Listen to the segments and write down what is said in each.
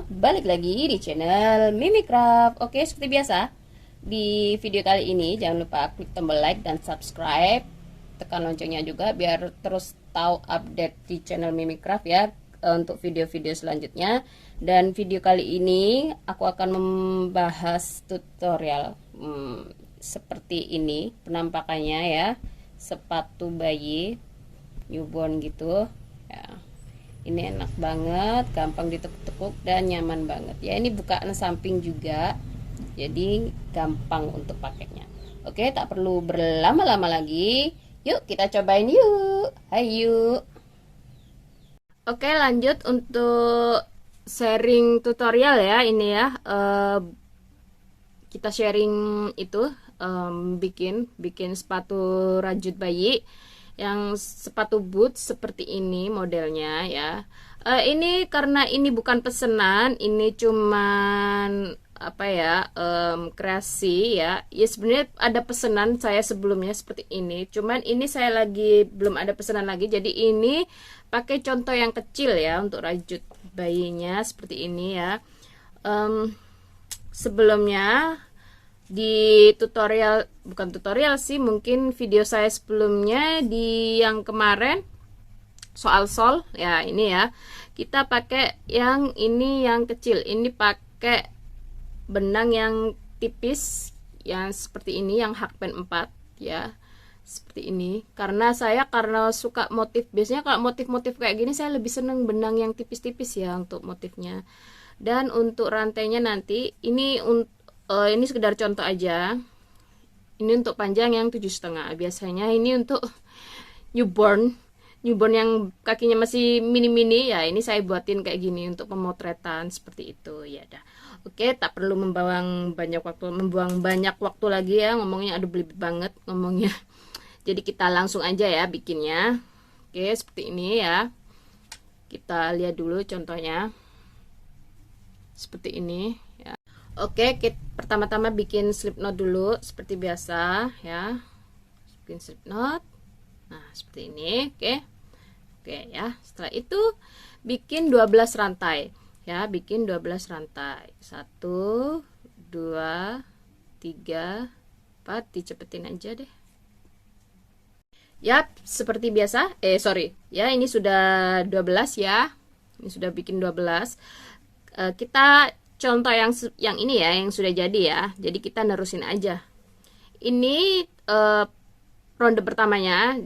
balik lagi di channel Mimicraft. Oke, seperti biasa, di video kali ini jangan lupa klik tombol like dan subscribe. Tekan loncengnya juga biar terus tahu update di channel Mimicraft ya, untuk video-video selanjutnya. Dan video kali ini aku akan membahas tutorial seperti ini penampakannya ya, sepatu bayi newborn gitu ya. Ini enak banget, gampang ditekuk-tekuk dan nyaman banget ya. Ini bukaan samping juga, jadi gampang untuk pakainya. Oke, tak perlu berlama-lama lagi, yuk kita cobain yuk. Ayo. Oke, lanjut untuk sharing tutorial ya. Ini ya, kita sharing itu bikin sepatu rajut bayi yang sepatu boot seperti ini modelnya ya. Ini karena ini bukan pesanan, ini cuman apa ya, kreasi ya. Ya sebenarnya ada pesanan saya sebelumnya seperti ini, cuman ini saya lagi belum ada pesanan lagi, jadi ini pakai contoh yang kecil ya untuk rajut bayinya seperti ini ya. Sebelumnya di tutorial, bukan tutorial sih, mungkin video saya sebelumnya di yang kemarin soal sol ya, ini ya kita pakai yang ini yang kecil, ini pakai benang yang tipis yang seperti ini, yang hakpen 4 ya, seperti ini. Karena suka motif, biasanya kalau motif-motif kayak gini saya lebih seneng benang yang tipis-tipis ya untuk motifnya. Dan untuk rantainya nanti ini ini sekedar contoh aja. Ini untuk panjang yang 7,5. Biasanya ini untuk newborn yang kakinya masih mini-mini ya. Ini saya buatin kayak gini untuk pemotretan seperti itu ya. Dah. Oke, tak perlu membuang banyak waktu lagi ya ngomongnya. Aduh belibet banget ngomongnya. Jadi kita langsung aja ya bikinnya. Oke, seperti ini ya. Kita lihat dulu contohnya. Seperti ini ya. Oke, pertama-tama bikin slip knot dulu seperti biasa ya. Bikin slip knot. Nah, seperti ini. Oke ya. Setelah itu bikin 12 rantai ya, bikin 12 rantai. 1 2 3 4, dicepetin aja deh. Yap, seperti biasa. Ya, ini sudah 12 ya. Ini sudah bikin 12. Kita contoh yang ini ya, yang sudah jadi ya. Jadi kita nerusin aja. Ini ronde pertamanya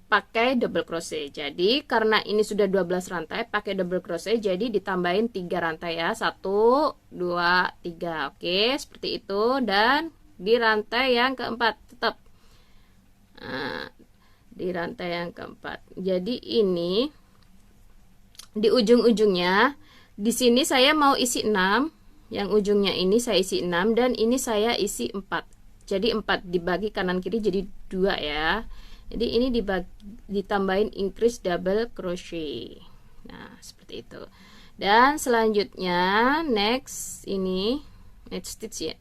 pakai double crochet. Jadi karena ini sudah 12 rantai, pakai double crochet, jadi ditambahin 3 rantai ya. 1 2 3. Oke, seperti itu. Dan di rantai yang keempat tetap. Nah, di rantai yang keempat. Jadi ini di ujung-ujungnya, di sini saya mau isi 6. Yang ujungnya ini saya isi 6 dan ini saya isi 4. Jadi 4 dibagi kanan kiri jadi 2 ya. Jadi ini ditambahin increase double crochet. Nah, seperti itu. Dan selanjutnya next stitch ya.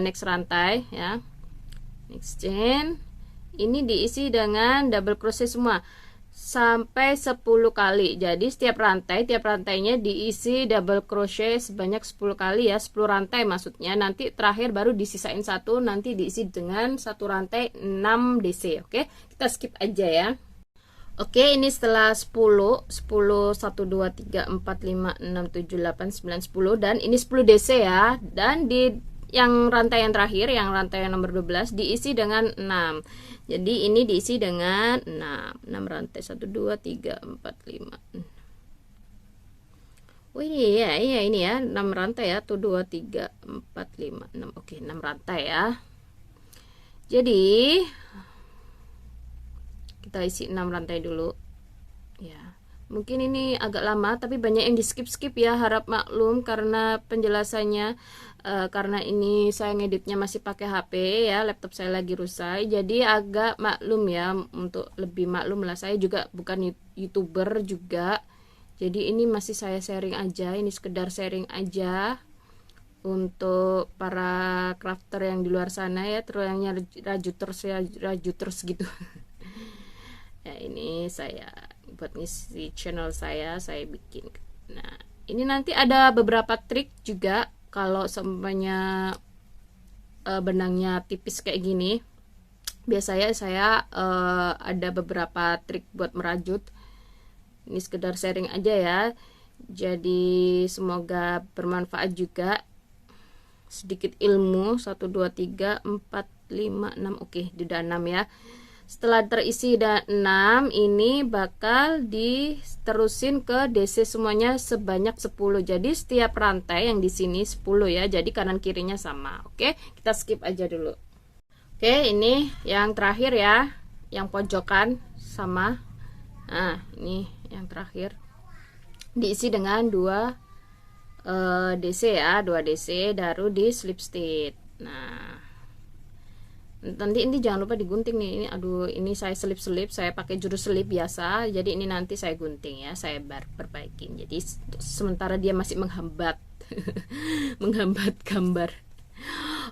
Next rantai ya. Next chain. Ini diisi dengan double crochet semua sampai 10 kali. Jadi tiap rantainya diisi double crochet sebanyak 10 kali ya, 10 rantai maksudnya. Nanti terakhir baru disisain satu, nanti diisi dengan satu rantai 6 DC. Oke, kita skip aja ya. Oke, ini setelah 10 1 2 3 4 5 6 7 8 9 10 dan ini 10 DC ya. Dan di yang rantai yang terakhir, yang rantai yang nomor 12 diisi dengan 6. Jadi ini diisi dengan 6 rantai. 1 2 3 4 5. Oh ini ya, ini ya 6 rantai ya. 1 2 3 4 5 6. Oke, 6 rantai ya. Jadi kita isi 6 rantai dulu ya. Mungkin ini agak lama tapi banyak yang di skip ya, harap maklum karena penjelasannya. Karena ini saya ngeditnya masih pakai HP ya, laptop saya lagi rusak, jadi agak maklum ya, untuk lebih maklum lah. Saya juga bukan YouTuber juga, jadi ini masih saya sharing aja, ini sekedar sharing aja untuk para crafter yang di luar sana ya, terus yang rajuters gitu. Ya ini saya buat ngisi channel saya bikin. Nah Ini nanti ada beberapa trik juga kalau semuanya benangnya tipis kayak gini. Biasanya saya ada beberapa trik buat merajut. Ini sekedar sharing aja ya. Jadi semoga bermanfaat juga. Sedikit ilmu. 1 2 3 4 5 6. Oke, sudah 6 ya. Setelah terisi dan 6, ini bakal diterusin ke DC semuanya sebanyak 10. Jadi setiap rantai yang di sini 10 ya. Jadi kanan kirinya sama. Oke, kita skip aja dulu. Oke, ini yang terakhir ya. Yang pojokan sama. Nah, ini yang terakhir. Diisi dengan 2 DC ya, 2 DC baru di slip stitch. Nah, nanti ini jangan lupa digunting nih. Ini aduh, ini saya selip-selip, saya pakai jurus selip biasa. Jadi ini nanti saya gunting ya, saya perbaikin. Jadi sementara dia masih menghambat menghambat gambar.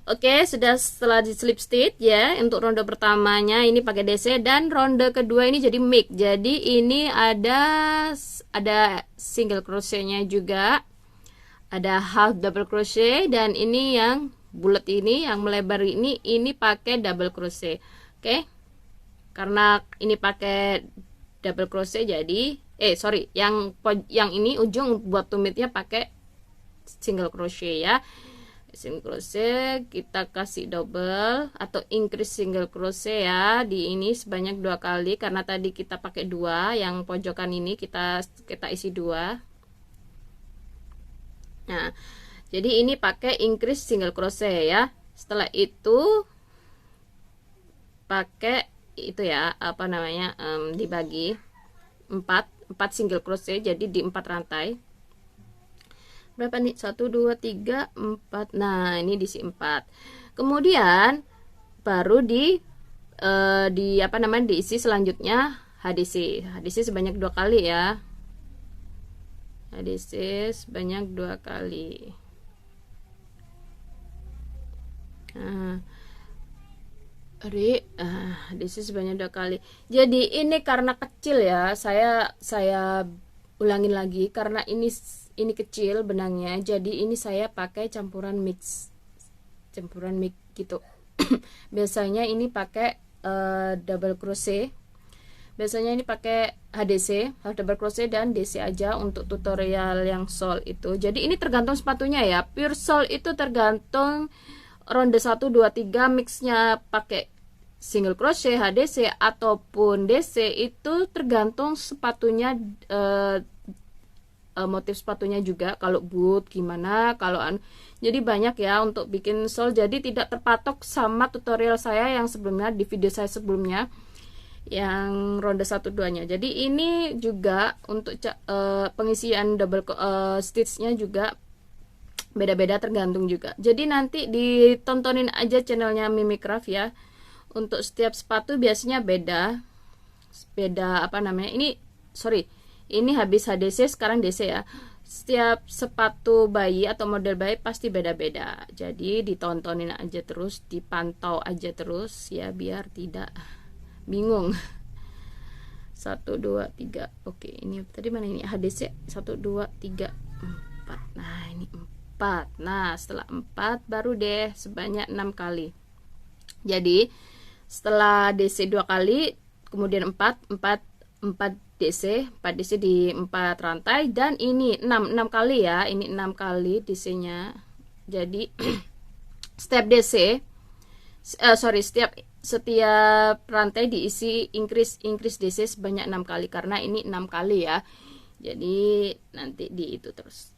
Oke, sudah setelah di slip stitch ya. Untuk ronde pertamanya ini pakai DC dan ronde kedua ini jadi mix. Jadi ini ada single crochetnya juga. Ada half double crochet dan ini yang bulat ini yang melebar ini pakai double crochet. Oke. Karena ini pakai double crochet jadi yang ini ujung buat tumitnya pakai single crochet ya. Single crochet kita kasih double atau increase single crochet ya di ini sebanyak 2 kali karena tadi kita pakai 2, yang pojokan ini kita isi 2. Nah, jadi ini pakai increase single crochet ya. Setelah itu pakai itu ya, apa namanya, dibagi 4 single crochet jadi di 4 rantai. Berapa nih? 1 2 3 4. Nah, ini diisi 4. Kemudian baru di apa namanya, diisi selanjutnya HDC. HDC sebanyak 2 kali ya. HDC sebanyak 2 kali. Nah, HDC sebanyak 2 kali. Jadi ini karena kecil ya, saya ulangin lagi karena ini kecil benangnya. Jadi ini saya pakai campuran mix gitu. Biasanya ini pakai double crochet. Biasanya ini pakai HDC, half double crochet dan DC aja untuk tutorial yang shawl itu. Jadi ini tergantung sepatunya ya. Pure shawl itu tergantung ronde 1 2 3 mixnya pakai single crochet, HDC ataupun DC, itu tergantung sepatunya, motif sepatunya juga. Kalau boot gimana, kalau jadi banyak ya untuk bikin shawl. Jadi tidak terpatok sama tutorial saya yang sebelumnya, di video saya sebelumnya yang ronde 1 2 nya. Jadi ini juga untuk pengisian double stitchnya juga beda-beda tergantung juga. Jadi nanti ditontonin aja channelnya Mimicraft ya. Untuk setiap sepatu biasanya beda apa namanya, ini habis HDC sekarang DC ya. Setiap sepatu bayi atau model bayi pasti beda-beda. Jadi ditontonin aja terus, dipantau aja terus ya biar tidak bingung. 1 2 3. Oke, ini tadi mana ini HDC 1 2 3 4. Nah, ini 4. Nah, setelah 4 baru deh sebanyak 6 kali. Jadi setelah DC 2 kali, kemudian 4 DC, 4 DC di 4 rantai, dan ini 6 kali ya. Ini 6 kali DC-nya. Jadi setiap DC setiap rantai diisi increase DC sebanyak 6 kali karena ini 6 kali ya. Jadi nanti di itu terus.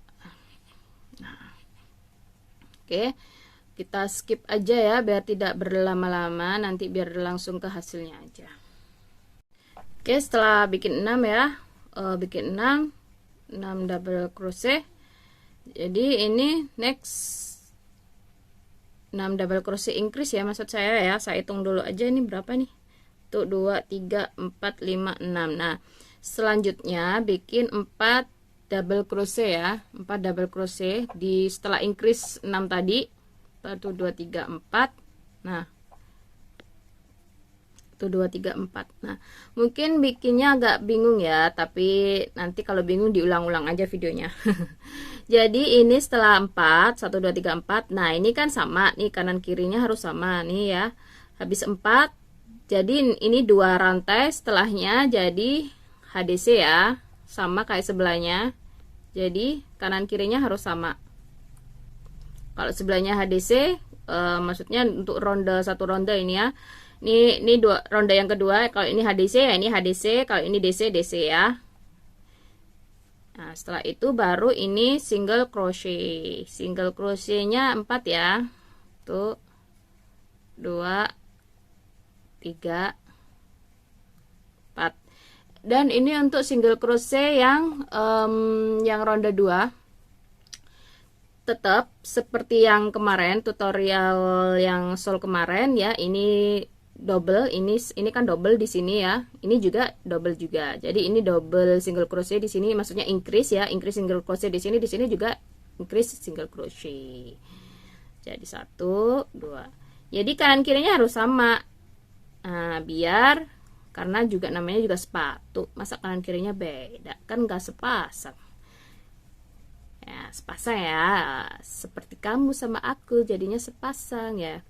Nah, oke, kita skip aja ya biar tidak berlama-lama, nanti biar langsung ke hasilnya aja. Oke, setelah bikin 6 ya, bikin 6 double crochet. Jadi ini next 6 double crochet increase ya, maksud saya ya. Saya hitung dulu aja ini berapa nih. Tuh 2 3 4 5 6. Nah, selanjutnya bikin 4 double crochet ya. 4 double crochet di setelah increase 6 tadi. 1 2 3 4. Nah, 1 2 3 4. Nah, mungkin bikinnya agak bingung ya, tapi nanti kalau bingung diulang-ulang aja videonya. Jadi ini setelah 4, 1 2 3 4. Nah, ini kan sama nih, kanan kirinya harus sama nih ya. Habis 4, jadi ini 2 rantai, setelahnya jadi HDC ya, sama kayak sebelahnya. Jadi kanan kirinya harus sama. Kalau sebelahnya HDC, maksudnya untuk ronde, satu ronde ini ya. Ini dua ronde yang kedua. Kalau ini HDC ya ini HDC, kalau ini DC DC ya. Nah, setelah itu baru ini single crochet. Single crochetnya 4 ya. Tuh. 2 3 4. Dan ini untuk single crochet yang ronde 2. Tetap seperti yang kemarin, tutorial yang shawl kemarin ya. Ini double, ini kan double di sini ya, ini juga double juga. Jadi ini double single crochet di sini, maksudnya increase ya, increase single crochet di sini juga increase single crochet. Jadi 1 2. Jadi kanan kirinya harus sama. Nah, biar karena juga namanya juga sepatu, masa kanan kirinya beda, kan nggak sepasang ya. Sepasang ya, seperti kamu sama aku jadinya sepasang ya.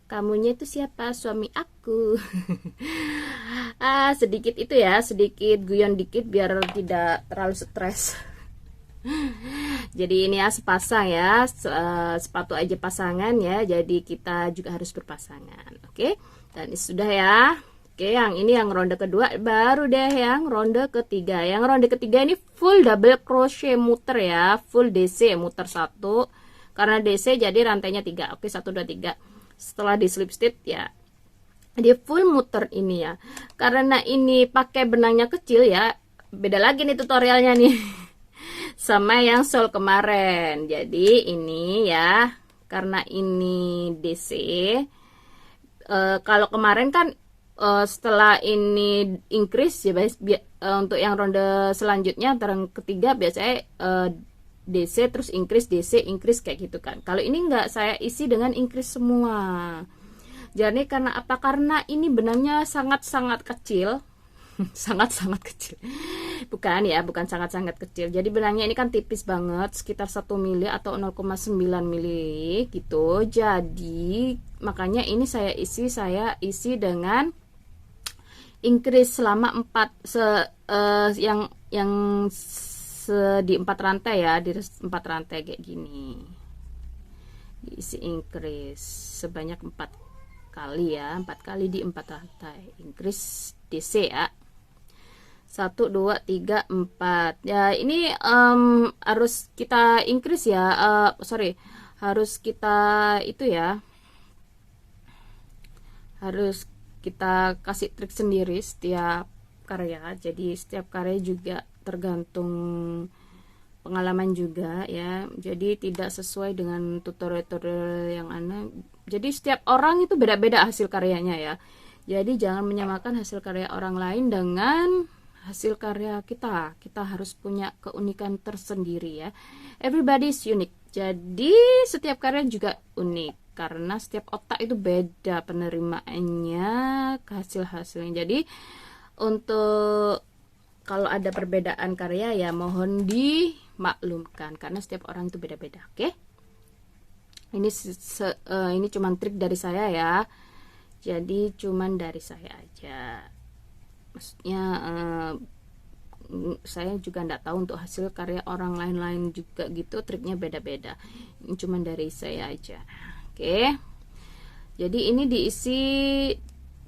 Kamunya itu siapa? Suami aku. Sedikit itu ya, sedikit guyon dikit biar tidak terlalu stres. Jadi ini ya sepasang ya, sepatu aja pasangan ya. Jadi kita juga harus berpasangan. Oke. Dan ini sudah ya. Oke, yang ini yang ronde kedua, baru deh yang ronde ketiga. Yang ronde ketiga ini full double crochet muter ya, full DC muter 1. Karena DC jadi rantainya 3. Oke, 1 2 3. Setelah di slip stitch ya dia full muter ini ya, karena ini pakai benangnya kecil ya, beda lagi nih tutorialnya nih sama yang shawl kemarin. Jadi ini ya, karena ini DC, kalau kemarin kan setelah ini increase ya, untuk yang ronde selanjutnya antara ketiga biasanya DC terus increase DC increase kayak gitu kan. Kalau ini enggak, saya isi dengan increase semua. Jadi karena apa? Karena ini benangnya sangat-sangat kecil. Sangat-sangat kecil. Bukan ya, bukan sangat-sangat kecil. Jadi benangnya ini kan tipis banget, sekitar 1 mili atau 0,9 mili gitu. Jadi makanya ini saya isi dengan increase selama 4 yang di 4 rantai ya, di 4 rantai kayak gini diisi increase sebanyak 4 kali ya, 4 kali di 4 rantai increase DC ya. 1 2 3 4 ya. Ini harus kita increase ya, harus kita itu ya, harus kita kasih trik sendiri setiap karya. Jadi setiap karya juga tergantung pengalaman juga ya, jadi tidak sesuai dengan tutorial yang aneh. Jadi setiap orang itu beda-beda hasil karyanya ya, jadi jangan menyamakan hasil karya orang lain dengan hasil karya kita. Kita harus punya keunikan tersendiri ya, everybody is unique. Jadi setiap karya juga unik karena setiap otak itu beda penerimaannya ke hasil-hasilnya. Jadi untuk kalau ada perbedaan karya ya mohon dimaklumkan karena setiap orang itu beda-beda. Oke. Ini cuman trik dari saya ya. Jadi cuman dari saya aja. Maksudnya saya juga enggak tahu untuk hasil karya orang lain-lain juga gitu, triknya beda-beda. Ini cuman dari saya aja. Oke. Jadi ini diisi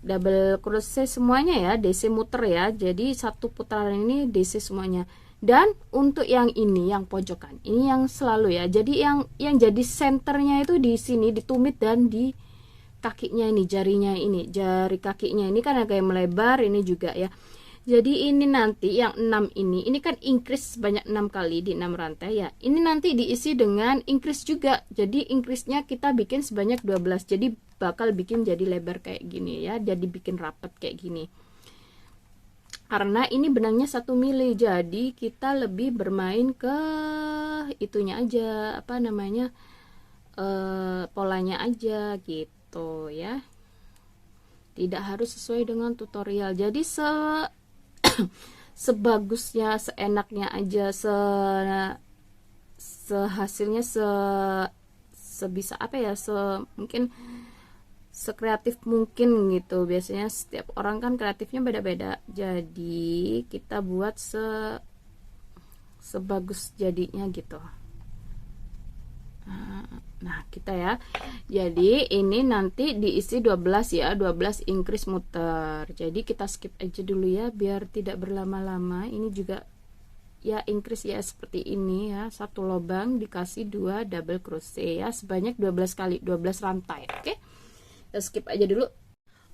double crochet semuanya ya, DC muter ya. Jadi satu putaran ini DC semuanya. Dan untuk yang ini, yang pojokan ini yang selalu ya, jadi yang jadi senternya itu di sini, di tumit dan di kakinya ini, jarinya ini, jari kakinya ini kan agak melebar ini juga ya. Jadi ini nanti yang 6 ini kan increase sebanyak 6 kali di 6 rantai ya. Ini nanti diisi dengan increase juga. Jadi increase-nya kita bikin sebanyak 12. Jadi bakal bikin jadi lebar kayak gini ya. Jadi bikin rapat kayak gini. Karena ini benangnya 1 mili. Jadi kita lebih bermain ke itunya aja, apa namanya? Polanya aja gitu ya. tidak harus sesuai dengan tutorial. Jadi sebagusnya, seenaknya aja, sehasilnya, sebisa apa ya, mungkin sekreatif mungkin gitu. Biasanya setiap orang kan kreatifnya beda-beda, jadi kita buat sebagus jadinya gitu. Nah kita ya, jadi ini nanti diisi 12 ya, 12 increase muter. Jadi kita skip aja dulu ya biar tidak berlama-lama. Ini juga ya increase ya, seperti ini ya, satu lubang dikasih 2 double crochet ya, sebanyak 12 kali, 12 rantai. Oke, kita skip aja dulu.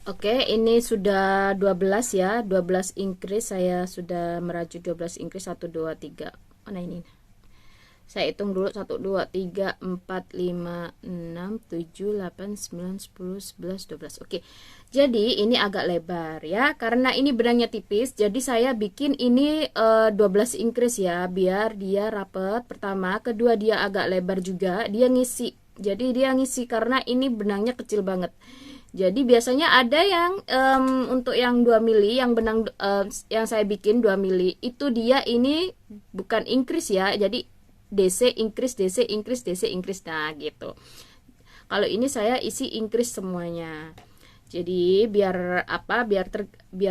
Oke, ini sudah 12 ya, 12 increase. Saya sudah merajut 12 increase, 1 2 3. Mana ini? Saya hitung dulu, 1 2 3 4 5 6 7 8 9 10 11 12. Oke, jadi ini agak lebar ya, karena ini benangnya tipis. Jadi saya bikin ini 12 increase ya, biar dia rapet. Pertama, kedua dia agak lebar juga, dia ngisi. Jadi dia ngisi karena ini benangnya kecil banget. Jadi biasanya ada yang untuk yang 2 mili, yang benang yang saya bikin 2 mili itu dia ini bukan increase ya. Jadi DC increase, DC increase, DC increase, nah gitu. Kalau ini saya isi increase semuanya. Jadi biar apa? Biar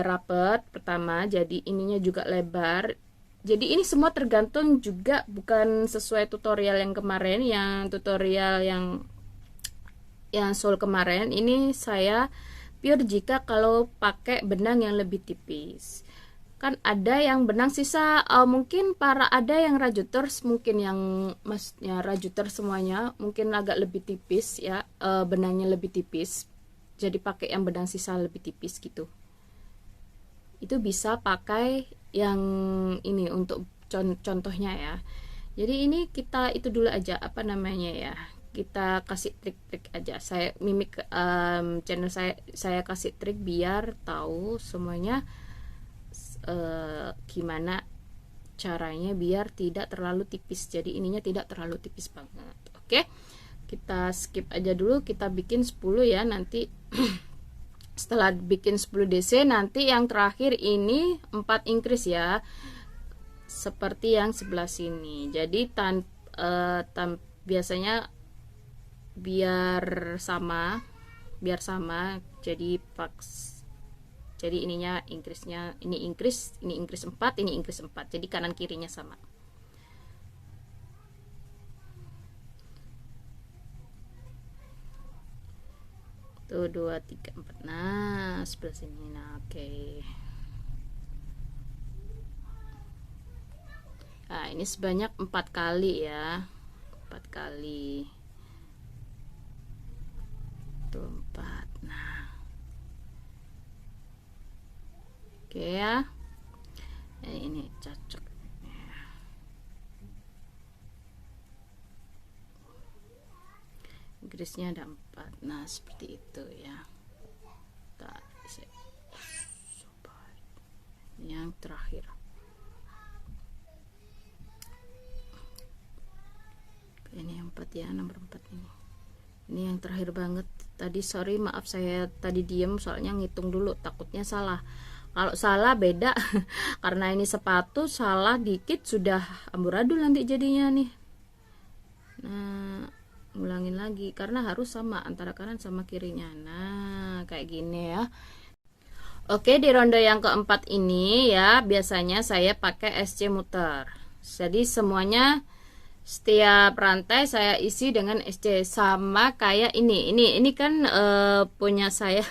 rapet pertama. Jadi ininya juga lebar. Jadi ini semua tergantung juga, bukan sesuai tutorial yang kemarin, yang tutorial yang soal kemarin. Ini saya pure jika kalau pakai benang yang lebih tipis. Kan ada yang benang sisa, mungkin ada yang rajuters, mungkin yang maksudnya rajuters semuanya mungkin agak lebih tipis ya, benangnya lebih tipis, jadi pakai yang benang sisa lebih tipis gitu. Itu bisa pakai yang ini untuk contohnya ya. Jadi ini kita itu dulu aja, apa namanya ya, kita kasih trik-trik aja. Saya mimik channel saya kasih trik biar tahu semuanya gimana caranya biar tidak terlalu tipis. Jadi ininya tidak terlalu tipis banget. Oke, kita skip aja dulu, kita bikin 10 ya nanti. Setelah bikin 10 DC, nanti yang terakhir ini 4 increase ya, seperti yang sebelah sini. Jadi biasanya biar sama, jadi ininya increase-nya, ini increase 4, ini increase 4. Jadi kanan kirinya sama. Tuh 2 3 4. Nah, sebelah sini. Nah, oke. Nah, ini sebanyak 4 kali ya. 4 kali. Tuh 4. Nah. Oke ya, ini cocok. Garisnya ada 4. Nah seperti itu ya. Yang terakhir. Ini yang 4 ya, nomor 4 ini. Ini yang terakhir banget. Tadi sorry, maaf saya tadi diem soalnya ngitung dulu, takutnya salah. Kalau salah beda karena ini sepatu, salah dikit sudah amburadul nanti jadinya nih. Nah, ulangin lagi karena harus sama antara kanan sama kirinya. Nah, kayak gini ya. Oke, di ronde yang keempat ini ya, biasanya saya pakai SC muter. Jadi semuanya setiap rantai saya isi dengan SC, sama kayak ini kan punya saya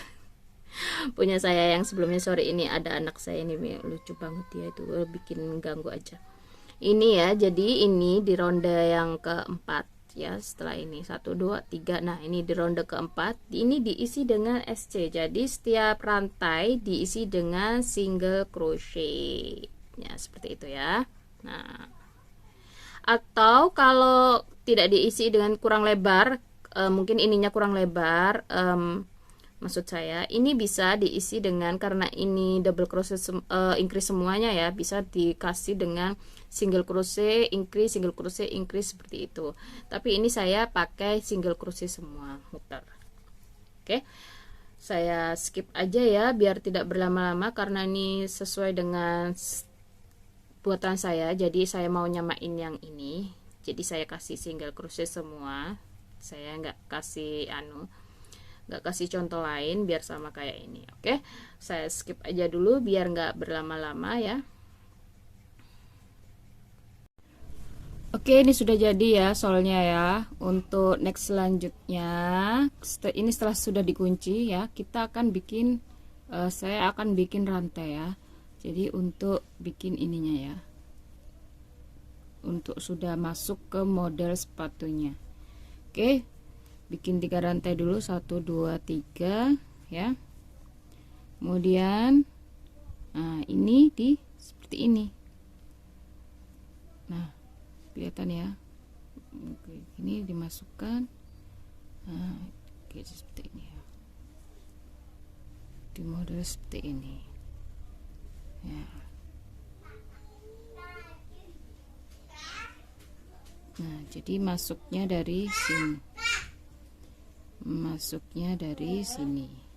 yang sebelumnya. Sore ini ada anak saya ini lucu banget ya, itu bikin ganggu aja ini ya. Jadi ini di ronde yang keempat ya, setelah ini 1 2 3. Nah ini di ronde keempat, ini diisi dengan SC. Jadi setiap rantai diisi dengan single crochet ya, seperti itu ya. Nah, atau kalau tidak diisi dengan kurang lebar, mungkin ininya kurang lebar, maksud saya ini bisa diisi dengan, karena ini double crochet increase semuanya ya, bisa dikasih dengan single crochet increase, single crochet increase seperti itu. Tapi ini saya pakai single crochet semua muter. Oke. Saya skip aja ya biar tidak berlama-lama karena ini sesuai dengan buatan saya. Jadi saya mau nyamain yang ini. Jadi saya kasih single crochet semua. Saya nggak kasih contoh lain biar sama kayak ini. Oke, saya skip aja dulu biar nggak berlama-lama ya. Oke, ini sudah jadi ya soalnya ya. Untuk next selanjutnya, ini setelah sudah dikunci ya, kita akan bikin, saya akan bikin rantai ya. Jadi untuk bikin ininya ya, untuk sudah masuk ke model sepatunya. Oke, bikin 3 rantai dulu, 1 2 3 ya. Kemudian nah ini seperti ini. Nah, kelihatan ya. Oke, ini dimasukkan. Nah, oke, seperti ini ya. Di model seperti ini ya. Nah, jadi masuknya dari sini. Masuknya dari sini.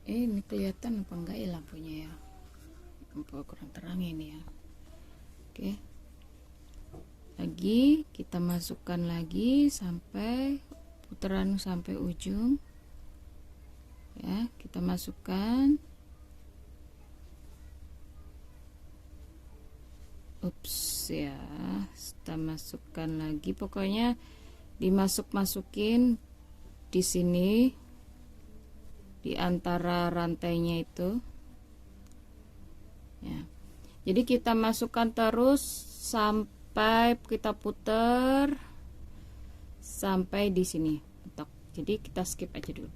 Ini kelihatan apa enggak ya lampunya ya? Lampu kurang terang ini ya. Oke. Lagi kita masukkan lagi sampai putaran sampai ujung. Ya, kita masukkan. Ups ya, kita masukkan lagi. Pokoknya dimasuk-masukin di sini. Di antara rantainya itu ya, jadi kita masukkan terus sampai kita putar sampai di sini. Jadi kita skip aja dulu.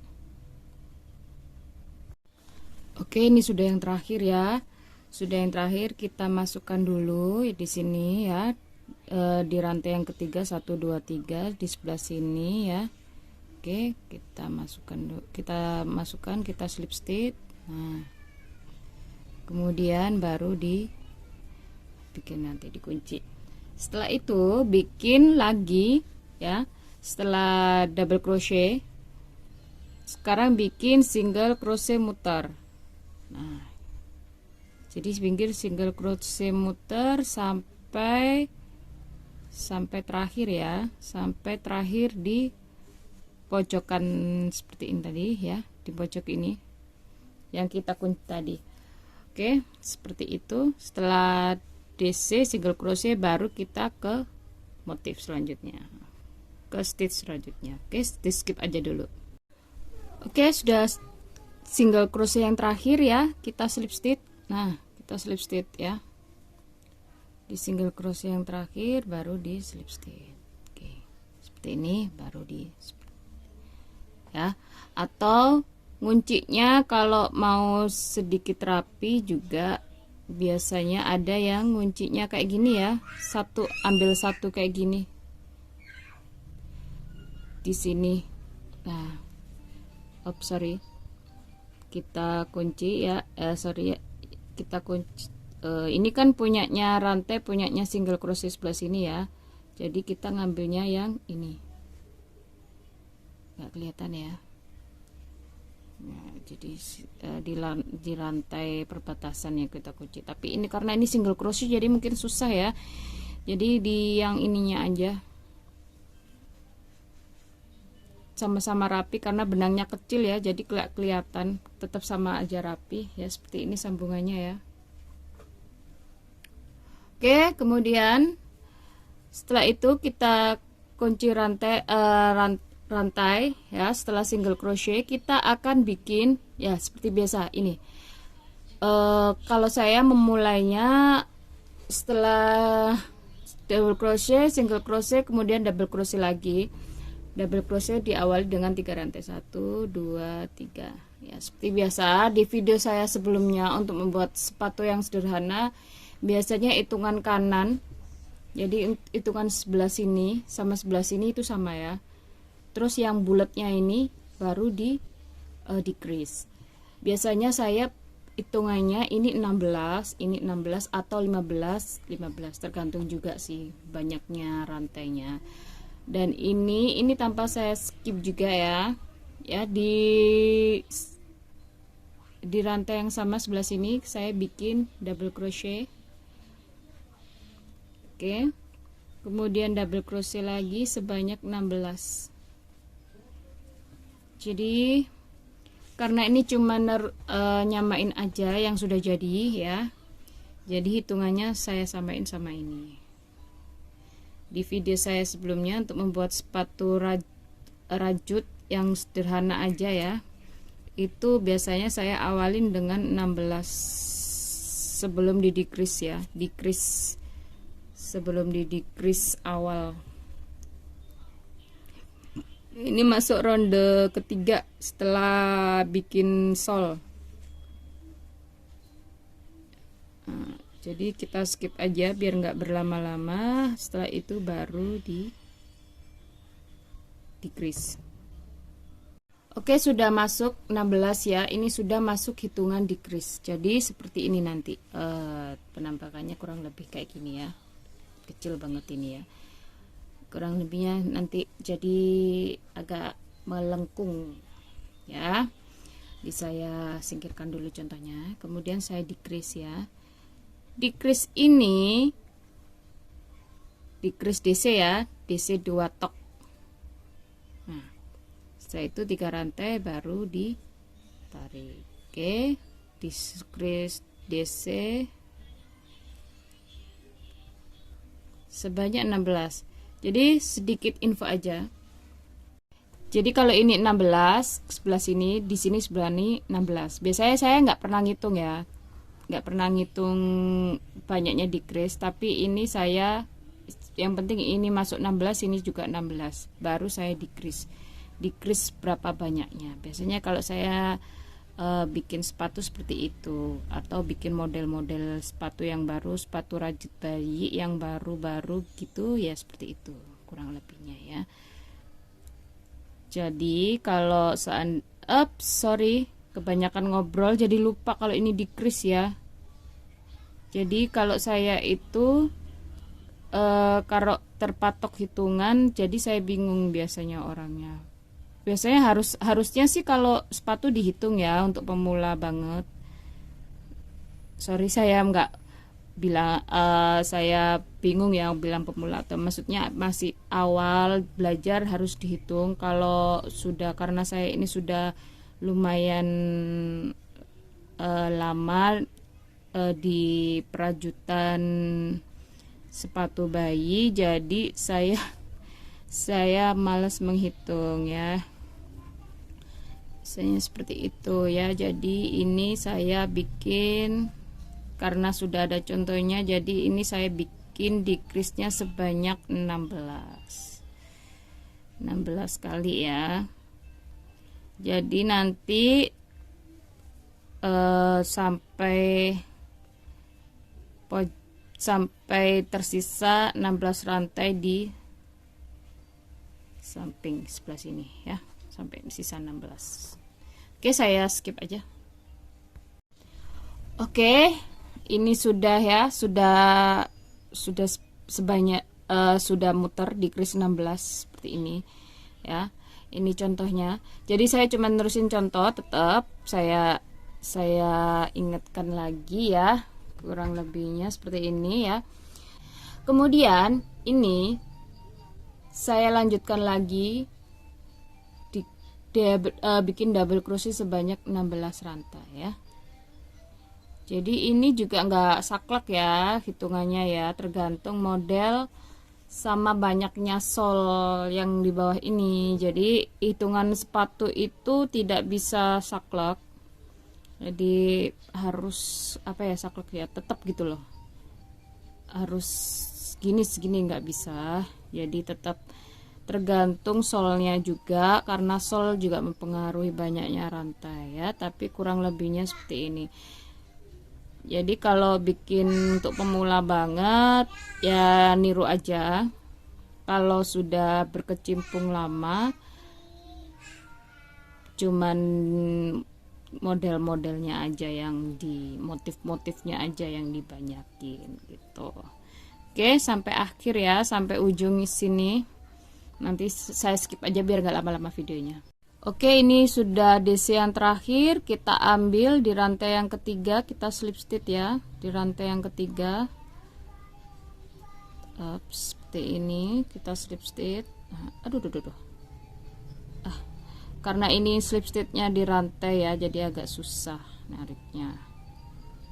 Oke, ini sudah yang terakhir ya, sudah yang terakhir. Kita masukkan dulu di sini ya, di rantai yang ketiga, 1 2 3 di sebelah sini ya. Oke, kita masukkan, kita slip stitch. Nah, kemudian baru bikin nanti dikunci. Setelah itu bikin lagi ya. Setelah double crochet, sekarang bikin single crochet muter. Nah, jadi bikin single crochet muter sampai terakhir ya, sampai terakhir di pojokan seperti ini tadi ya, di pojok ini yang kita kunci tadi. Oke, seperti itu. Setelah DC single crochet baru kita ke motif selanjutnya, ke stitch selanjutnya. Oke, di skip aja dulu. Oke, sudah single crochet yang terakhir ya, kita slip stitch. Nah, kita slip stitch ya, di single crochet yang terakhir baru di slip stitch. Oke, seperti ini baru di ya. Atau nguncinya kalau mau sedikit rapi juga biasanya ada yang nguncinya kayak gini ya, ambil satu kayak gini di sini. Nah, sorry, kita kunci ya, sorry ya, kita kunci. Ini kan punyanya rantai, punyanya single crochet sebelah sini ya, jadi kita ngambilnya yang ini. Nggak kelihatan ya. Nah, jadi di rantai perbatasan yang kita kunci. Tapi ini karena ini single crochet jadi mungkin susah ya. Jadi di yang ininya aja sama-sama rapi karena benangnya kecil ya. Jadi kelihatan tetap sama aja rapi ya. Seperti ini sambungannya ya. Oke, kemudian setelah itu kita kunci rantai ya. Setelah single crochet kita akan bikin ya seperti biasa ini. Kalau saya memulainya setelah double crochet, single crochet, kemudian double crochet lagi. Double crochet diawali dengan 3 rantai, 1 2 3 ya, seperti biasa di video saya sebelumnya. Untuk membuat sepatu yang sederhana biasanya hitungan kanan, jadi hitungan sebelah sini sama sebelah sini itu sama ya. Terus yang bulatnya ini baru di crease. Biasanya saya hitungannya ini 16, ini 16 atau 15, tergantung juga sih banyaknya rantainya. Dan ini tanpa saya skip juga ya. Ya, di rantai yang sama sebelah sini saya bikin double crochet. Oke. Kemudian double crochet lagi sebanyak 16. Jadi karena ini cuma nyamain aja yang sudah jadi ya, jadi hitungannya saya samain sama ini. Di video saya sebelumnya untuk membuat sepatu rajut yang sederhana aja ya, itu biasanya saya awalin dengan 16 sebelum di decrease ya, decrease sebelum di decrease awal. Ini masuk ronde ketiga setelah bikin sol. Nah, jadi kita skip aja biar nggak berlama-lama. Setelah itu baru di decrease. Oke, sudah masuk 16 ya. Ini sudah masuk hitungan decrease. Jadi seperti ini nanti penampakannya kurang lebih kayak gini ya. Kecil banget ini ya. Kurang lebihnya nanti jadi agak melengkung ya. Jadi saya singkirkan dulu contohnya, kemudian saya decrease ya. Decrease ini decrease DC ya, DC 2 tok. Nah, setelah itu 3 rantai baru ditarik. Oke, decrease DC sebanyak 16. Jadi sedikit info aja. Jadi kalau ini 16 sebelah sini, di sini sebelah ini 16. Biasanya saya nggak pernah ngitung ya, nggak pernah ngitung banyaknya decrease. Tapi ini saya, yang penting ini masuk 16, ini juga 16. Baru saya decrease. Decrease berapa banyaknya. Biasanya kalau saya bikin sepatu seperti itu, atau bikin model-model sepatu yang baru, sepatu rajut bayi yang baru-baru gitu ya, seperti itu kurang lebihnya ya. Jadi kalau sorry, kebanyakan ngobrol jadi lupa kalau ini decrease ya. Jadi kalau saya itu kalau terpatok hitungan, jadi saya bingung biasanya orangnya. Biasanya harusnya sih kalau sepatu dihitung ya untuk pemula banget. Sorry, saya nggak bilang saya bingung ya bilang pemula, atau maksudnya masih awal belajar harus dihitung. Kalau sudah, karena saya ini sudah lumayan lama di perajutan sepatu bayi, jadi saya malas menghitung ya. Biasanya seperti itu ya. Jadi ini saya bikin karena sudah ada contohnya, jadi ini saya bikin decrease-nya sebanyak 16 kali ya. Jadi nanti sampai tersisa 16 rantai di samping sebelah sini ya, sampai sisa 16. Oke, saya skip aja. Oke, ini sudah ya, sudah sebanyak sudah muter decrease 16 seperti ini ya. Ini contohnya. Jadi saya cuma nerusin contoh, tetap saya ingatkan lagi ya, kurang lebihnya seperti ini ya. Kemudian ini saya lanjutkan lagi bikin double crochet sebanyak 16 rantai ya. Jadi ini juga nggak saklek ya hitungannya ya, tergantung model sama banyaknya sol yang di bawah ini. Jadi hitungan sepatu itu tidak bisa saklek, jadi harus saklek ya, tetap gitu loh, harus segini nggak bisa. Jadi tetap tergantung solnya juga, karena sol juga mempengaruhi banyaknya rantai ya, tapi kurang lebihnya seperti ini. Jadi kalau bikin untuk pemula banget ya niru aja. Kalau sudah berkecimpung lama, cuman model-modelnya aja yang di motif-motifnya aja yang dibanyakin gitu. Oke, sampai akhir ya, sampai ujung sini. Nanti saya skip aja biar gak lama-lama videonya. Oke, ini sudah DC yang terakhir. Kita ambil di rantai yang ketiga, kita slip stitch ya. Di rantai yang ketiga seperti ini, kita slip stitch. Aduh. Karena ini slip stitchnya di rantai ya, jadi agak susah nariknya.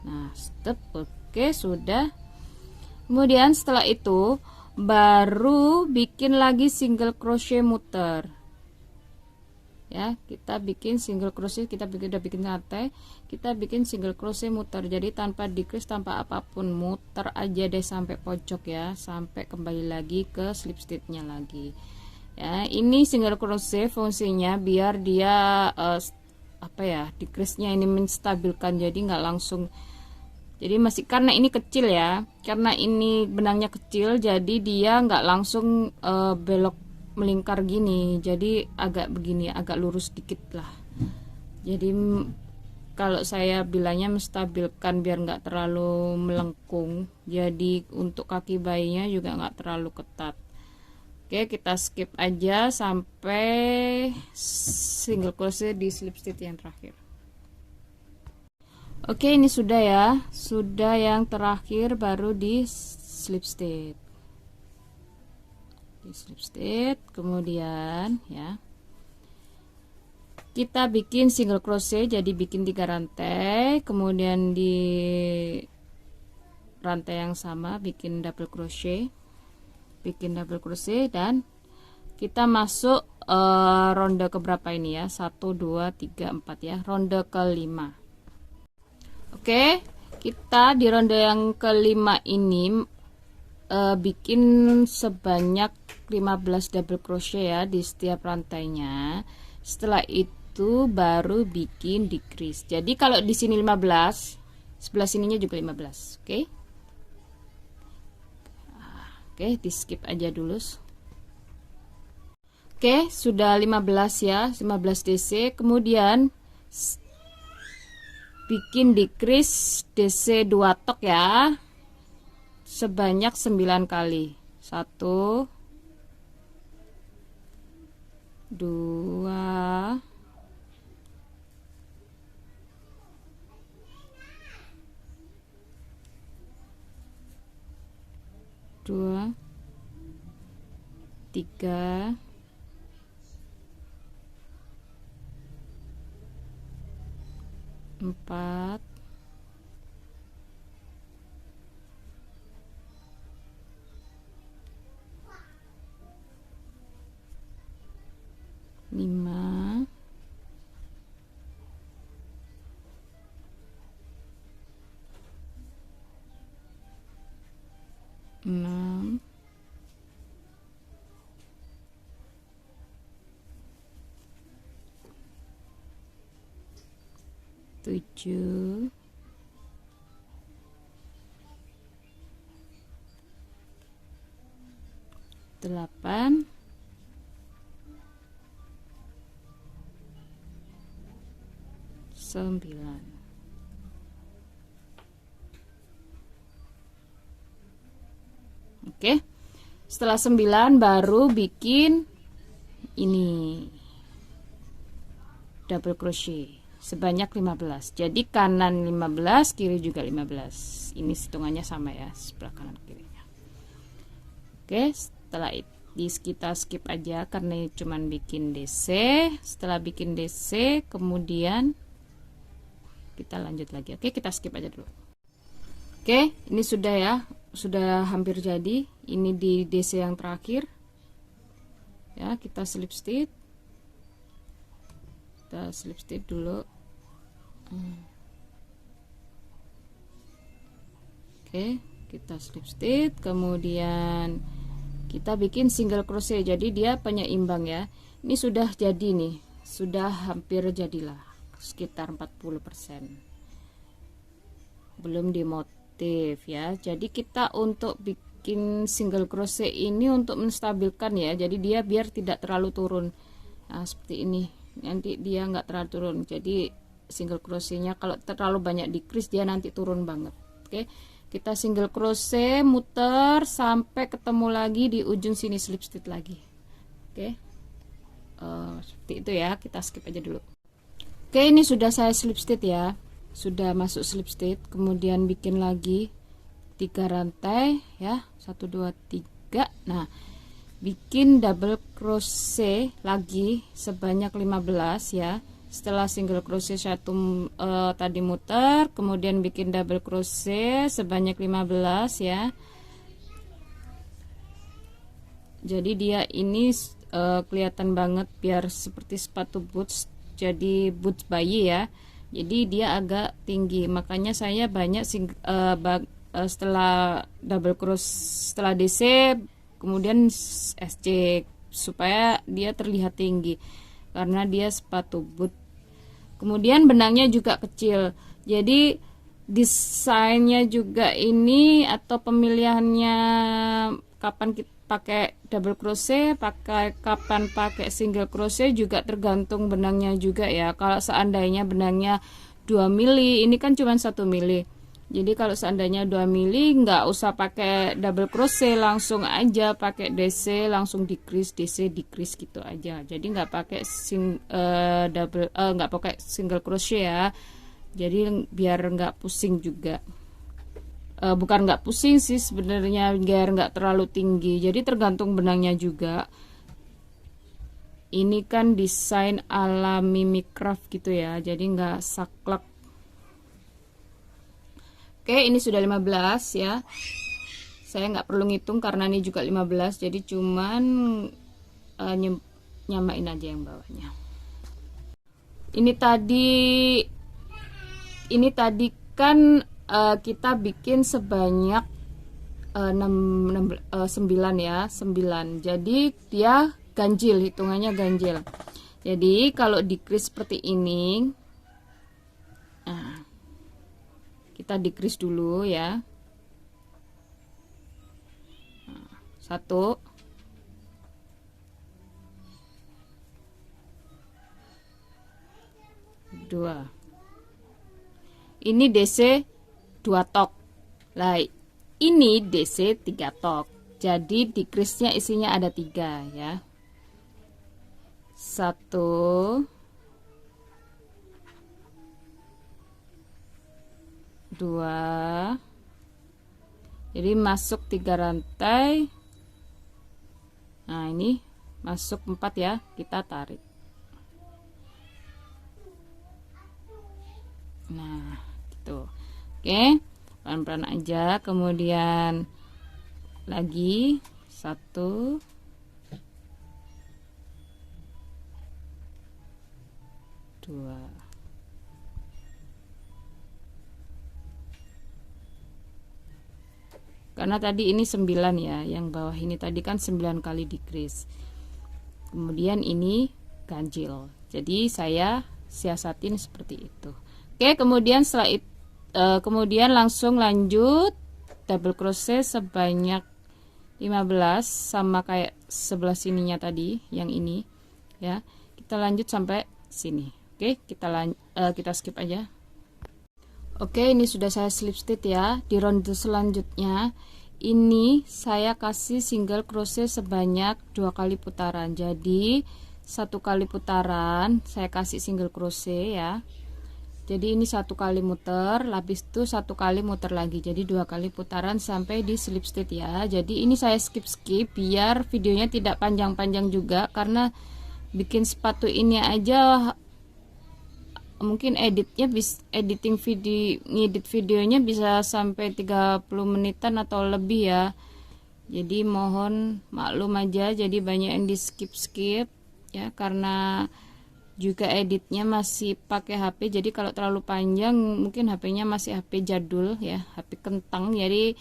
Nah, step. Oke, sudah. Kemudian setelah itu baru bikin lagi single crochet muter ya. Kita bikin single crochet, udah bikin rantai, kita bikin single crochet muter, jadi tanpa decrease, tanpa apapun, muter aja deh sampai pojok ya, sampai kembali lagi ke slip stitchnya lagi ya. Ini single crochet fungsinya biar dia decrease nya ini menstabilkan, jadi nggak langsung. Jadi masih, karena ini kecil ya, karena ini benangnya kecil, jadi dia nggak langsung belok melingkar gini, jadi agak begini, agak lurus dikit lah. Jadi kalau saya bilangnya menstabilkan biar nggak terlalu melengkung, jadi untuk kaki bayinya juga nggak terlalu ketat. Oke, kita skip aja sampai single crochet di slip stitch yang terakhir. Oke, ini sudah ya, sudah yang terakhir, baru di slip stitch. Di slip stitch, kemudian ya kita bikin single crochet, jadi bikin 3 rantai, kemudian di rantai yang sama bikin double crochet, dan kita masuk ronde keberapa ini ya, 1 2 3 4 ya, ronde kelima. Oke, kita di ronde yang kelima ini bikin sebanyak 15 double crochet ya di setiap rantainya. Setelah itu baru bikin decrease. Jadi kalau di sini 15, sebelah sininya juga 15. Oke. Oke, di skip aja dulu. Oke, sudah 15 ya, 15 DC. Kemudian bikin decrease DC 2 tok ya, sebanyak 9 kali. 1 2 2 3 4 5 6 7 8 9. Oke, setelah 9 baru bikin ini double crochet sebanyak 15. Jadi kanan 15, kiri juga 15. Ini hitungannya sama ya, sebelah kanan kirinya. Oke, setelah itu kita skip aja karena cuman bikin DC. Setelah bikin DC, kemudian kita lanjut lagi. Oke, kita skip aja dulu. Oke, ini sudah ya, sudah hampir jadi. Ini di DC yang terakhir ya, kita slip stitch, dulu. Oke, kita slip stitch, kemudian kita bikin single crochet, jadi dia penyeimbang ya. Ini sudah jadi nih, sudah hampir jadilah, sekitar 40%, belum di motif ya. Jadi kita untuk bikin single crochet ini untuk menstabilkan ya, jadi dia biar tidak terlalu turun. Nah, seperti ini, nanti dia nggak terlalu turun, jadi single crochetnya. Kalau terlalu banyak decrease dia nanti turun banget. Oke, kita single crochet muter sampai ketemu lagi di ujung sini, slip stitch lagi. Oke, seperti itu ya, kita skip aja dulu. Oke, ini sudah saya slip stitch ya, sudah masuk slip stitch, kemudian bikin lagi 3 rantai ya, 1 2 3. Nah, bikin double crochet lagi sebanyak 15 ya. Setelah single crochet tadi muter, kemudian bikin double crochet sebanyak 15 ya. Jadi dia ini kelihatan banget biar seperti sepatu boots, jadi boots bayi ya. Jadi dia agak tinggi, makanya saya banyak setelah double crochet, setelah DC kemudian SC, supaya dia terlihat tinggi karena dia sepatu boot. Kemudian benangnya juga kecil, jadi desainnya juga ini atau pemilihannya kapan kita pakai double crochet, kapan pakai single crochet juga tergantung benangnya juga ya. Kalau seandainya benangnya 2 mili, ini kan cuma 1 mili. Jadi kalau seandainya 2 mili nggak usah pakai double crochet, langsung aja pakai DC, langsung decrease DC decrease gitu aja. Jadi nggak pakai nggak pakai single crochet ya. Jadi biar nggak pusing juga. Bukan nggak pusing sih sebenarnya, biar nggak terlalu tinggi. Jadi tergantung benangnya juga. Ini kan desain ala Mimicraft gitu ya, jadi nggak saklek. Oke, ini sudah 15 ya. Saya nggak perlu ngitung karena ini juga 15, jadi cuman nyamain aja yang bawahnya. Ini tadi kan kita bikin sebanyak 9 ya, 9. Jadi dia ganjil, hitungannya ganjil. Jadi kalau decrease seperti ini, nah, kita decrease dulu ya. 1 2. Ini DC 2 tok. Lah, ini DC 3 tok. Jadi decrease-nya isinya ada 3 ya. 1 2. Jadi masuk 3 rantai. Nah, ini masuk 4 ya, kita tarik. Nah, gitu. Oke, pelan-pelan aja. Kemudian lagi 1 2. Karena tadi ini 9 ya, yang bawah ini tadi kan 9 kali decrease. Kemudian ini ganjil. Jadi saya siasatin seperti itu. Oke, kemudian setelah itu kemudian langsung lanjut double crochet sebanyak 15 sama kayak sebelah sininya tadi, yang ini ya. Kita lanjut sampai sini. Oke, kita skip aja. Oke, ini sudah saya slip stitch ya. Di ronde selanjutnya ini saya kasih single crochet sebanyak 2 kali putaran. Jadi 1 kali putaran saya kasih single crochet ya. Jadi ini 1 kali muter, habis itu 1 kali muter lagi. Jadi 2 kali putaran sampai di slip stitch ya. Jadi ini saya skip biar videonya tidak panjang-panjang juga, karena bikin sepatu ini aja mungkin ngedit videonya bisa sampai 30 menitan atau lebih ya. Jadi mohon maklum aja, jadi banyak yang di skip ya, karena juga editnya masih pakai HP. Jadi kalau terlalu panjang mungkin HP-nya masih HP jadul ya, HP kentang, jadi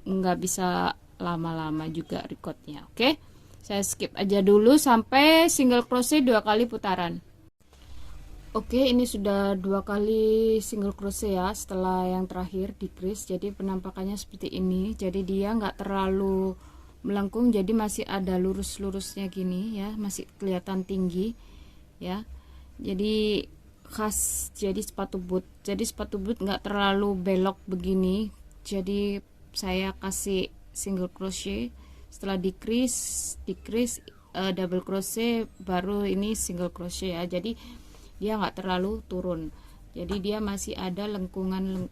nggak bisa lama-lama juga recordnya. Oke, saya skip aja dulu sampai single crochet 2 kali putaran. Oke, ini sudah 2 kali single crochet ya, setelah yang terakhir decrease. Jadi penampakannya seperti ini. Jadi dia nggak terlalu melengkung, jadi masih ada lurus-lurusnya gini ya, masih kelihatan tinggi ya. Jadi khas jadi sepatu boot. Jadi sepatu boot nggak terlalu belok begini. Jadi saya kasih single crochet, setelah decrease double crochet, baru ini single crochet ya. Jadi dia nggak terlalu turun, jadi dia masih ada lengkungan,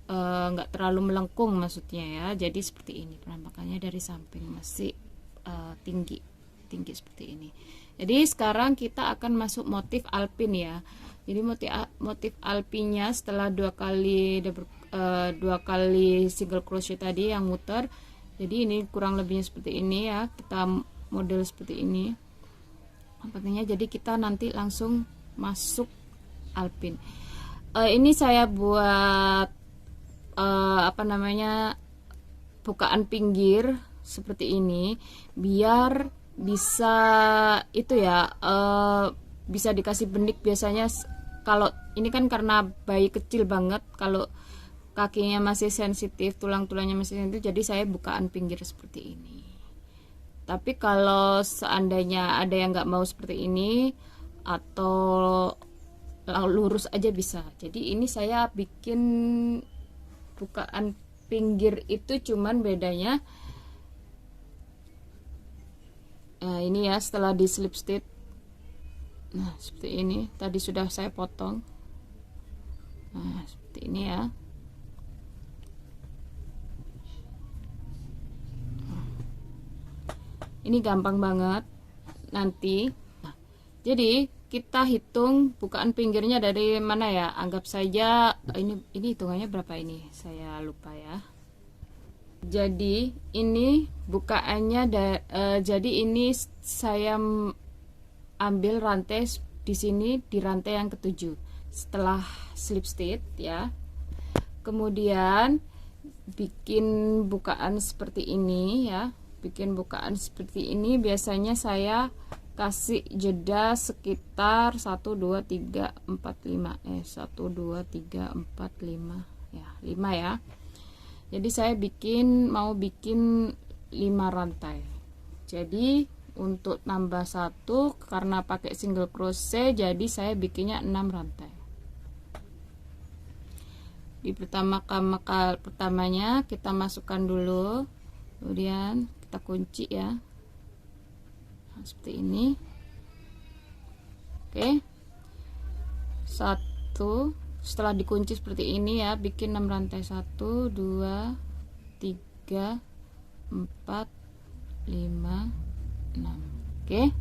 nggak terlalu melengkung maksudnya ya. Jadi seperti ini penampakannya dari samping, masih tinggi seperti ini. Jadi sekarang kita akan masuk motif alpin ya. Jadi motif alpinnya setelah dua kali single crochet tadi yang muter, jadi ini kurang lebihnya seperti ini ya. Kita model seperti ini nampaknya. Jadi kita nanti langsung masuk alpin. Ini saya buat apa namanya, bukaan pinggir seperti ini biar bisa itu ya, bisa dikasih benik. Biasanya kalau ini kan karena bayi kecil banget, kalau kakinya masih sensitif, tulang-tulangnya masih sensitif, jadi saya bukaan pinggir seperti ini. Tapi kalau seandainya ada yang nggak mau seperti ini atau lurus aja bisa. Jadi ini saya bikin bukaan pinggir itu, cuman bedanya ini ya, setelah di slip stitch, nah seperti ini tadi sudah saya potong. Nah seperti ini ya. Ini gampang banget nanti. Nah, jadi kita hitung bukaan pinggirnya dari mana ya? Anggap saja ini hitungannya berapa ini? Saya lupa ya. Jadi ini bukaannya jadi ini saya ambil rantai di sini, di rantai yang ketujuh setelah slip stitch ya. Kemudian bikin bukaan seperti ini ya. Bikin bukaan seperti ini biasanya saya kasih jeda sekitar 1 2 3 4 5 1 2 3 4 5 ya, 5 ya. Jadi saya mau bikin 5 rantai. Jadi untuk nambah 1 karena pakai single crochet, jadi saya bikinnya 6 rantai. Di pertamanya kita masukkan dulu, kemudian kita kunci ya. Nah, seperti ini. Oke. 1, setelah dikunci seperti ini ya, bikin 6 rantai. 1 2 3 4 5 6. Oke.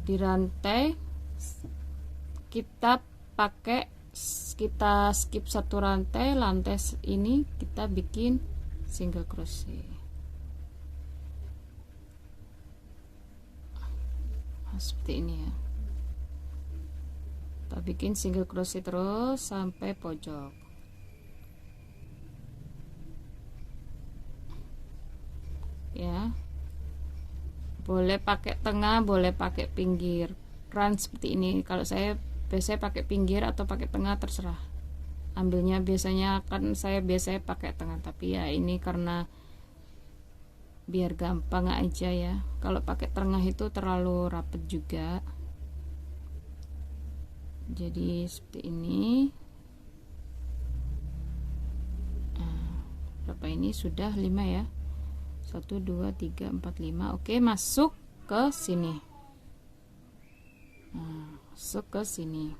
Di rantai kita skip 1 rantai ini kita bikin single crochet. Nah, seperti ini ya. Kita bikin single crochet terus sampai pojok. Ya. Boleh pakai tengah, boleh pakai pinggir. Run seperti ini. Kalau saya biasanya pakai pinggir atau pakai tengah, terserah. Ambilnya biasanya kan saya biasanya pakai tengah, tapi ya ini karena biar gampang aja ya. Kalau pakai tengah itu terlalu rapet juga. Jadi seperti ini. Nah, berapa ini? Sudah 5 ya. 1 2 3 4 5. Oke, masuk ke sini. Nah, masuk ke sini.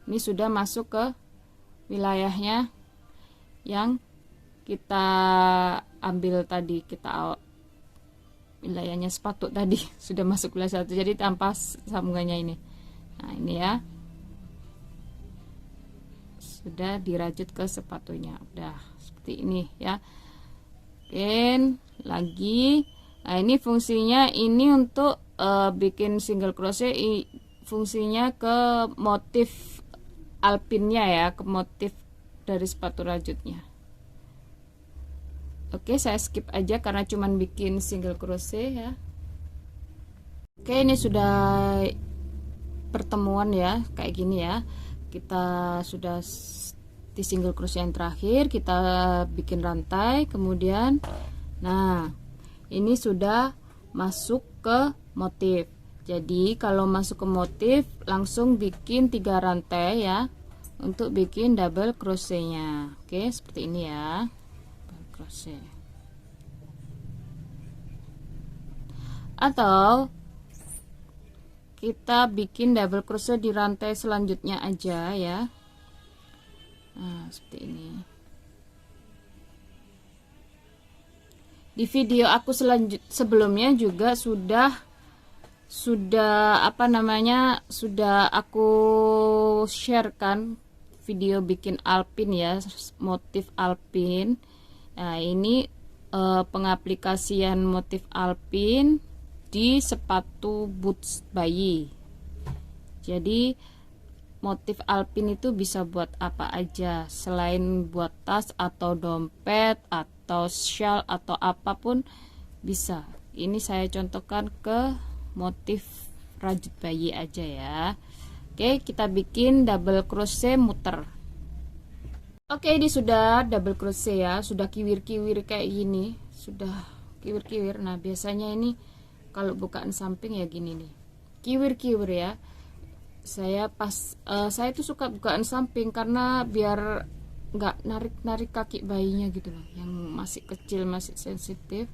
Ini sudah masuk ke wilayahnya yang kita ambil tadi, wilayahnya sepatu tadi sudah masuk wilayah 1, jadi tanpa sambungannya ini. Nah ini ya, sudah dirajut ke sepatunya, udah seperti ini ya. Oke, lagi. Nah ini fungsinya ini untuk bikin single crochet, fungsinya ke motif alpinnya ya, ke motif dari sepatu rajutnya. Oke, saya skip aja karena cuman bikin single crochet ya. Oke, ini sudah pertemuan ya, kayak gini ya. Kita sudah di single crochet yang terakhir, kita bikin rantai, kemudian nah ini sudah masuk ke motif. Jadi kalau masuk ke motif langsung bikin 3 rantai ya untuk bikin double crochetnya. Oke, seperti ini ya. Double crochet. Atau kita bikin double crochet di rantai selanjutnya aja ya. Nah, seperti ini. Di video aku sebelumnya juga sudah sudah aku sharekan video bikin alpin ya, motif alpin. Nah, ini pengaplikasian motif alpin di sepatu boots bayi. Jadi motif alpin itu bisa buat apa aja selain buat tas atau dompet atau shawl atau apapun bisa. Ini saya contohkan ke motif rajut bayi aja ya. Oke, kita bikin double crochet muter. Oke, ini sudah double crochet ya, sudah kiwir-kiwir kayak gini, sudah kiwir-kiwir. Nah, biasanya ini kalau bukaan samping ya gini nih, kiwir-kiwir ya. Saya tuh suka bukaan samping karena biar nggak narik-narik kaki bayinya gitu loh, yang masih kecil, masih sensitif.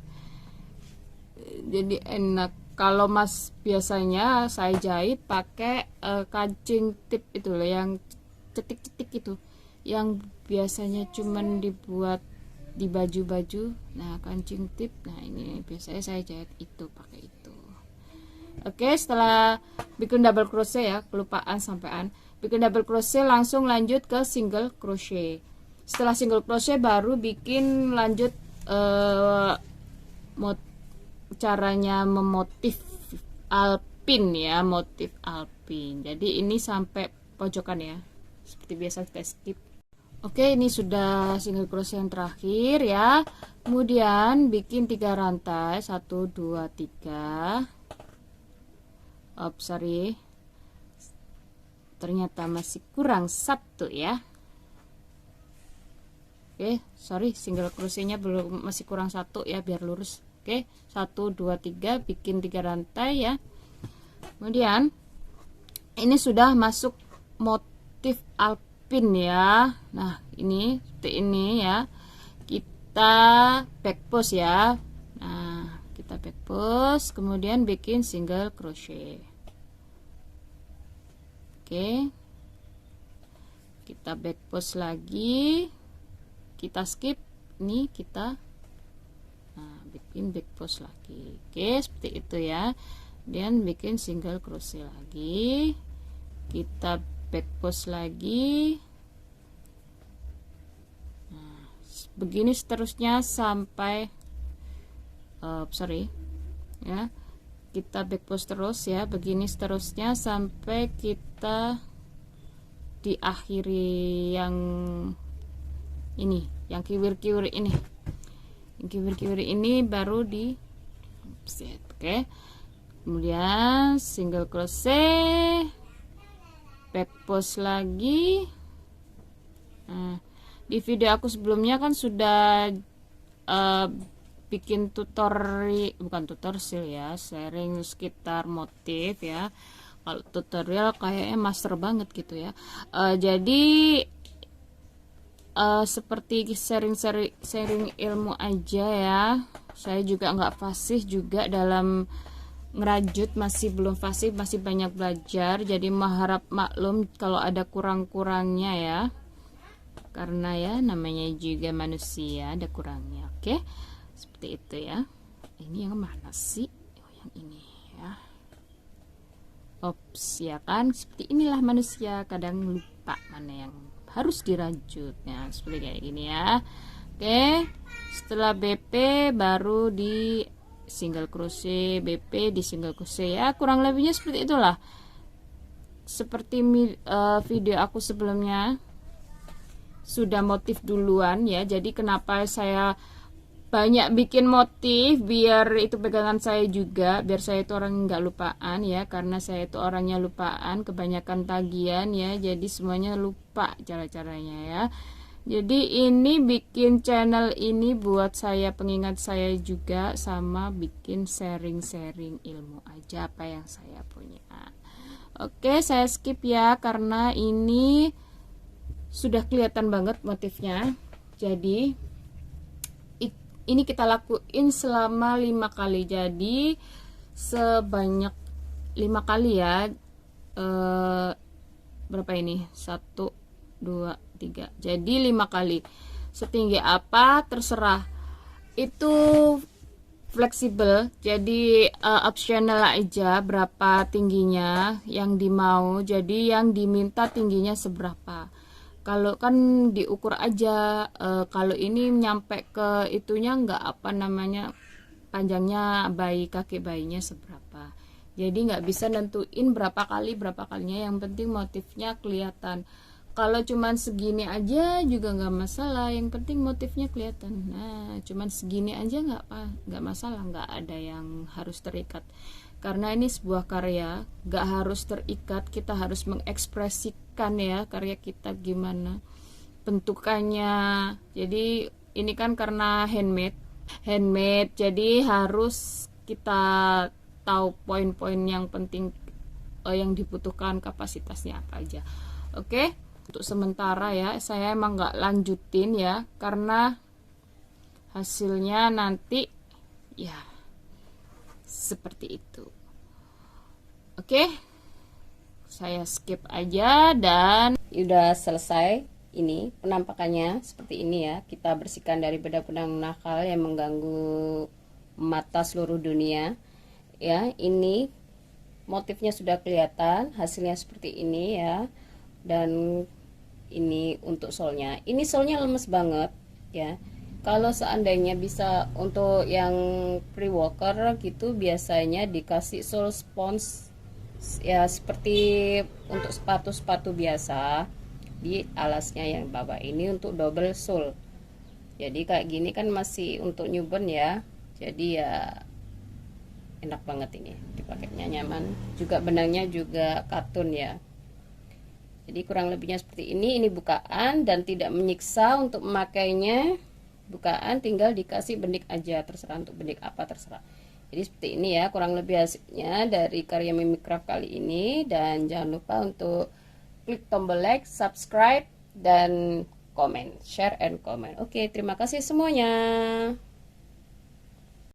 Jadi enak. Kalau mas biasanya saya jahit pakai kancing tip itu loh, yang cetik-cetik itu, yang biasanya cuman dibuat di baju-baju. Nah, kancing tip. Nah, ini biasanya saya jahit itu, pakai itu. Oke, setelah bikin double crochet ya, kelupaan sampean. Bikin double crochet langsung lanjut ke single crochet. Setelah single crochet baru bikin lanjut caranya memotif alpin ya, motif alpin. Jadi ini sampai pojokan ya, seperti biasa kita skip. Oke, ini sudah single crochet yang terakhir ya. Kemudian bikin 3 rantai, 1 2 3. Sorry, ternyata masih kurang 1 ya. Oke, sorry, single crochetnya belum, masih kurang 1 ya, biar lurus. Oke, 1 2 3, bikin 3 rantai ya. Kemudian ini sudah masuk motif alpin ya. Nah, ini seperti ini ya. Kita back post ya. Nah, kita back post, kemudian bikin single crochet. Oke, kita back post lagi, kita skip, ini kita bikin back post lagi. Oke, seperti itu ya. Dan bikin single crochet lagi, kita back post lagi. Nah, begini seterusnya sampai sorry ya, kita back post terus ya, begini seterusnya sampai kita diakhiri yang ini, yang kiwir-kiwir ini. Kiwir-kiwir ini baru di set. Oke, kemudian single crochet, back post lagi. Nah, di video aku sebelumnya kan sudah bikin bukan tutorial ya, sharing sekitar motif ya. Kalau tutorial kayaknya master banget gitu ya. Jadi seperti sharing ilmu aja ya. Saya juga nggak fasih juga dalam ngerajut, masih belum fasih, masih banyak belajar. Jadi mengharap maklum kalau ada kurang-kurangnya ya, karena ya namanya juga manusia, ada kurangnya. Oke, seperti itu ya. Ini yang mana sih? Oh, yang ini ya. Ops, ya kan, seperti inilah manusia, kadang lupa mana yang harus dirajut ya, seperti kayak gini ya. Oke, setelah BP baru di single crochet, BP di single crochet ya, kurang lebihnya seperti itulah, seperti video aku sebelumnya sudah motif duluan ya. Jadi kenapa saya banyak bikin motif, biar itu pegangan saya juga, biar saya itu orang nggak lupaan ya, karena saya itu orangnya lupaan, kebanyakan tagihan ya, jadi semuanya lupa cara-caranya ya. Jadi ini bikin channel ini buat saya pengingat saya juga, sama bikin sharing-sharing ilmu aja apa yang saya punya. Oke, saya skip ya karena ini sudah kelihatan banget motifnya. Jadi ini kita lakuin selama 5 kali. Jadi sebanyak 5 kali ya. Berapa ini? 1 2 3. Jadi 5 kali. Setinggi apa terserah. Itu fleksibel, jadi optional aja berapa tingginya yang dimau. Jadi yang diminta tingginya seberapa. Kalau kan diukur aja, kalau ini nyampe ke itunya nggak apa namanya, panjangnya bayi, kaki bayinya seberapa. Jadi nggak bisa nentuin berapa kalinya, yang penting motifnya kelihatan. Kalau cuman segini aja juga nggak masalah, yang penting motifnya kelihatan. Nah, cuman segini aja nggak masalah, nggak ada yang harus terikat. Karena ini sebuah karya, nggak harus terikat, kita harus mengekspresikan ya karya kita gimana bentukannya. Jadi ini kan karena handmade, jadi harus kita tahu poin-poin yang penting, yang dibutuhkan, kapasitasnya apa aja. Oke. Untuk sementara ya, saya emang nggak lanjutin ya, karena hasilnya nanti ya seperti itu. Oke, saya skip aja dan udah selesai. Ini penampakannya seperti ini ya. Kita bersihkan dari benang-benang nakal yang mengganggu mata seluruh dunia. Ya, ini motifnya sudah kelihatan, hasilnya seperti ini ya. Dan ini untuk solnya, ini solnya lemes banget ya. Kalau seandainya bisa untuk yang pre-walker gitu, biasanya dikasih sol spons ya, seperti untuk sepatu-sepatu biasa di alasnya yang bawah. Ini untuk double sole, jadi kayak gini kan masih untuk newborn ya, jadi ya enak banget ini dipakainya, nyaman juga, benangnya juga katun ya. Jadi kurang lebihnya seperti ini. Ini bukaan dan tidak menyiksa untuk memakainya. Bukaan tinggal dikasih benik aja, terserah untuk benik apa terserah. Jadi seperti ini ya kurang lebih hasilnya dari karya Mimicraft kali ini. Dan jangan lupa untuk klik tombol like, subscribe, dan komen, share and comment. Oke, terima kasih semuanya.